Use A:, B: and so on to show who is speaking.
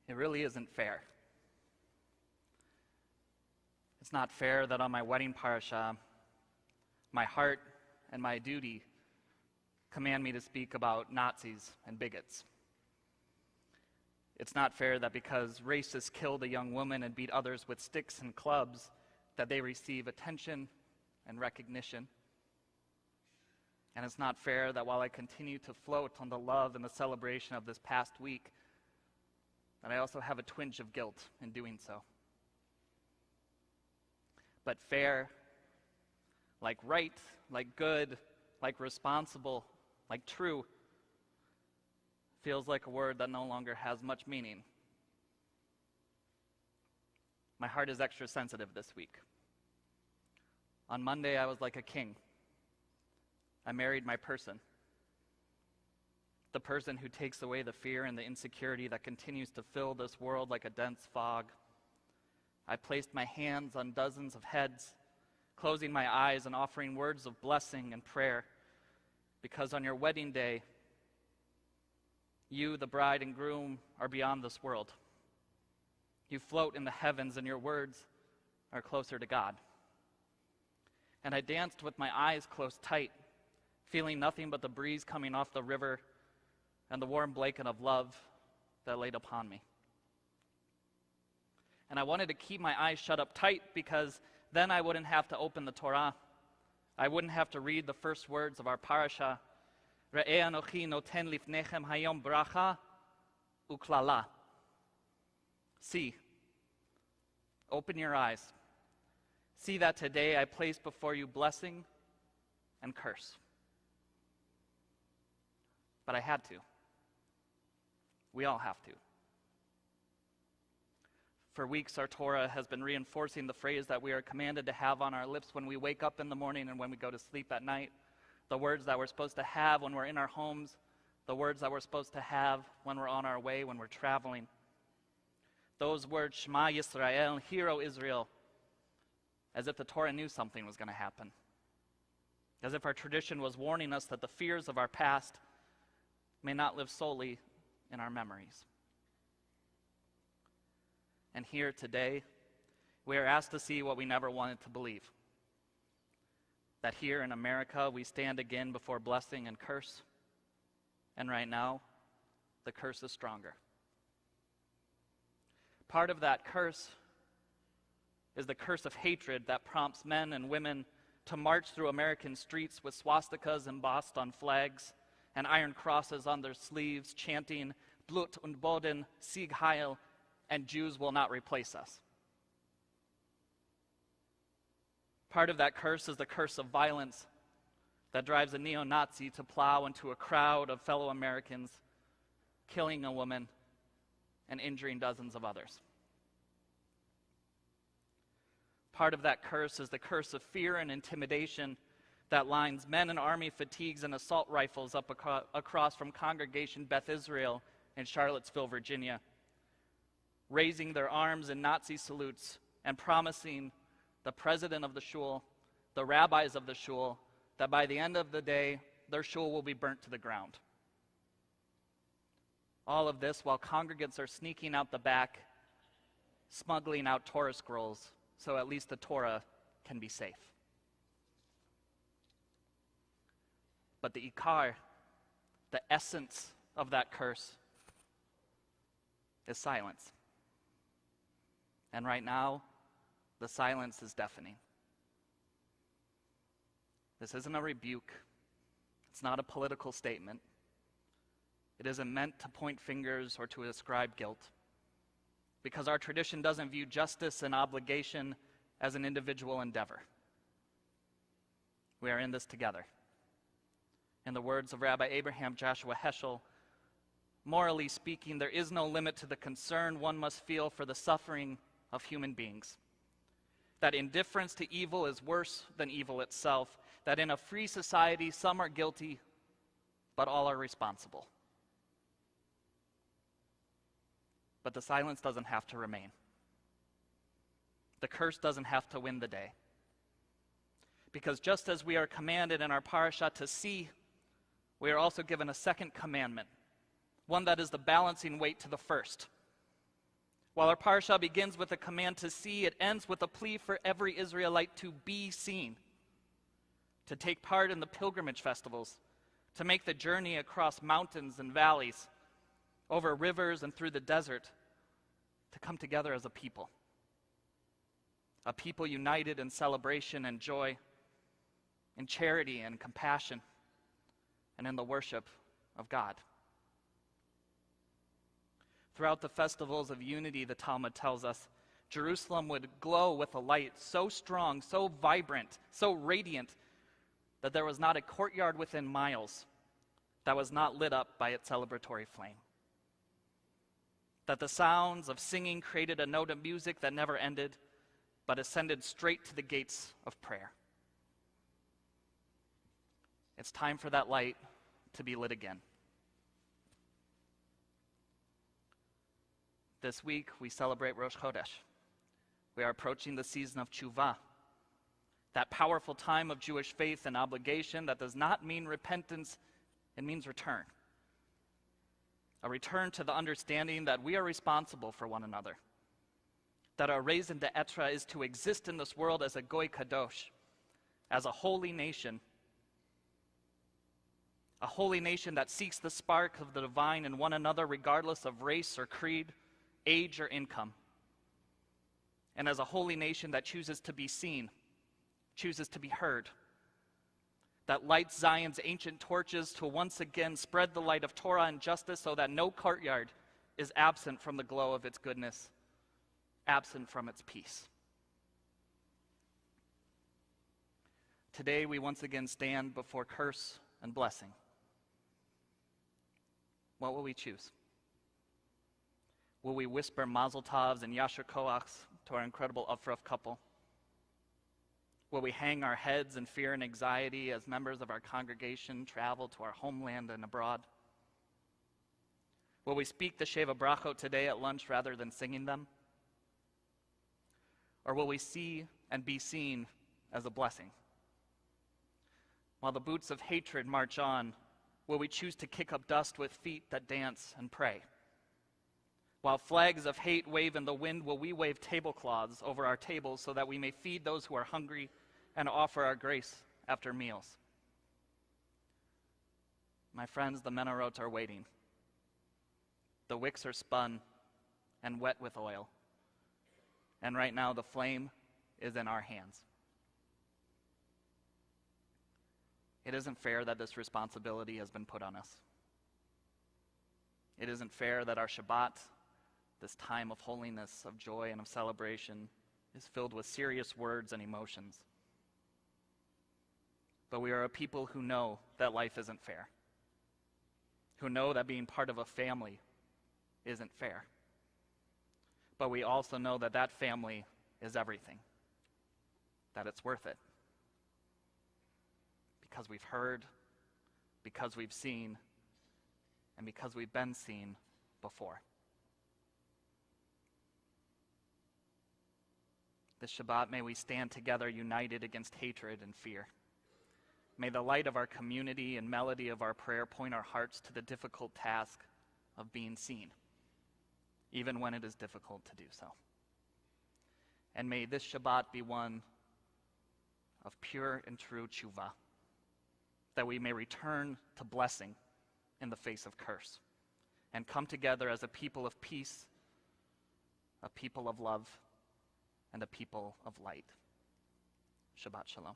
A: It really isn't fair. It's not fair that on my wedding parasha, my heart and my duty command me to speak about Nazis and bigots. It's not fair that because racists killed a young woman and beat others with sticks and clubs, that they receive attention and recognition. And it's not fair that while I continue to float on the love and the celebration of this past week, that I also have a twinge of guilt in doing so. But fair, like right, like good, like responsible, like true, feels like a word that no longer has much meaning. My heart is extra sensitive this week. On Monday, I was like a king. I married my person. The person who takes away the fear and the insecurity that continues to fill this world like a dense fog. I placed my hands on dozens of heads, closing my eyes and offering words of blessing and prayer, because on your wedding day, you, the bride and groom, are beyond this world. You float in the heavens, and your words are closer to God. And I danced with my eyes closed tight, feeling nothing but the breeze coming off the river and the warm blanket of love that laid upon me. And I wanted to keep my eyes shut up tight, because then I wouldn't have to open the Torah. I wouldn't have to read the first words of our parasha, R'eih noten lifnechem hayom bracha uklala. See, open your eyes. See that today I place before you blessing and curse. But I had to. We all have to. For weeks, our Torah has been reinforcing the phrase that we are commanded to have on our lips when we wake up in the morning and when we go to sleep at night. The words that we're supposed to have when we're in our homes. The words that we're supposed to have when we're on our way, when we're traveling. Those words, Shema Yisrael, Hear, O Israel, as if the Torah knew something was going to happen. As if our tradition was warning us that the fears of our past may not live solely in our memories. And here today, we are asked to see what we never wanted to believe. That here in America, we stand again before blessing and curse. And right now, the curse is stronger. Part of that curse is the curse of hatred that prompts men and women to march through American streets with swastikas embossed on flags and iron crosses on their sleeves, chanting, Blut und Boden, Sieg Heil, and Jews will not replace us. Part of that curse is the curse of violence that drives a neo-Nazi to plow into a crowd of fellow Americans, killing a woman and injuring dozens of others. Part of that curse is the curse of fear and intimidation that lines men in army fatigues and assault rifles up across from Congregation Beth Israel in Charlottesville, Virginia, raising their arms in Nazi salutes and promising the president of the shul, the rabbis of the shul, that by the end of the day, their shul will be burnt to the ground. All of this while congregants are sneaking out the back, smuggling out Torah scrolls, so at least the Torah can be safe. But the ikar, the essence of that curse, is silence. And right now, the silence is deafening. This isn't a rebuke. It's not a political statement. It isn't meant to point fingers or to ascribe guilt, because our tradition doesn't view justice and obligation as an individual endeavor. We are in this together. In the words of Rabbi Abraham Joshua Heschel, morally speaking, there is no limit to the concern one must feel for the suffering of human beings. That indifference to evil is worse than evil itself. That in a free society, some are guilty, but all are responsible. But the silence doesn't have to remain. The curse doesn't have to win the day. Because just as we are commanded in our parasha to see, we are also given a second commandment, one that is the balancing weight to the first. While our parsha begins with a command to see, it ends with a plea for every Israelite to be seen, to take part in the pilgrimage festivals, to make the journey across mountains and valleys, over rivers and through the desert, to come together as a people united in celebration and joy, in charity and compassion, and in the worship of God. Throughout the festivals of unity, the Talmud tells us, Jerusalem would glow with a light so strong, so vibrant, so radiant, that there was not a courtyard within miles that was not lit up by its celebratory flame. That the sounds of singing created a note of music that never ended, but ascended straight to the gates of prayer. It's time for that light to be lit again. This week, we celebrate Rosh Chodesh. We are approaching the season of Tshuva, that powerful time of Jewish faith and obligation that does not mean repentance, it means return. A return to the understanding that we are responsible for one another, that our raison d'etre is to exist in this world as a goy kadosh, as a holy nation that seeks the spark of the divine in one another regardless of race or creed, age or income, and as a holy nation that chooses to be seen, chooses to be heard, that lights Zion's ancient torches to once again spread the light of Torah and justice so that no courtyard is absent from the glow of its goodness, absent from its peace. Today we once again stand before curse and blessing. What will we choose? Will we whisper Mazel Tovs and Yasher Koachs to our incredible Afraf couple? Will we hang our heads in fear and anxiety as members of our congregation travel to our homeland and abroad? Will we speak the Sheva Brachot today at lunch rather than singing them? Or will we see and be seen as a blessing? While the boots of hatred march on, will we choose to kick up dust with feet that dance and pray? While flags of hate wave in the wind, will we wave tablecloths over our tables so that we may feed those who are hungry and offer our grace after meals? My friends, the menorot are waiting. The wicks are spun and wet with oil. And right now the flame is in our hands. It isn't fair that this responsibility has been put on us. It isn't fair that our Shabbat, this time of holiness, of joy, and of celebration, is filled with serious words and emotions. But we are a people who know that life isn't fair, who know that being part of a family isn't fair. But we also know that that family is everything, that it's worth it. Because we've heard, because we've seen, and because we've been seen before. This Shabbat, may we stand together united against hatred and fear. May the light of our community and melody of our prayer point our hearts to the difficult task of being seen, even when it is difficult to do so. And may this Shabbat be one of pure and true tshuva, that we may return to blessing in the face of curse, and come together as a people of peace, a people of love, and a people of light. Shabbat Shalom.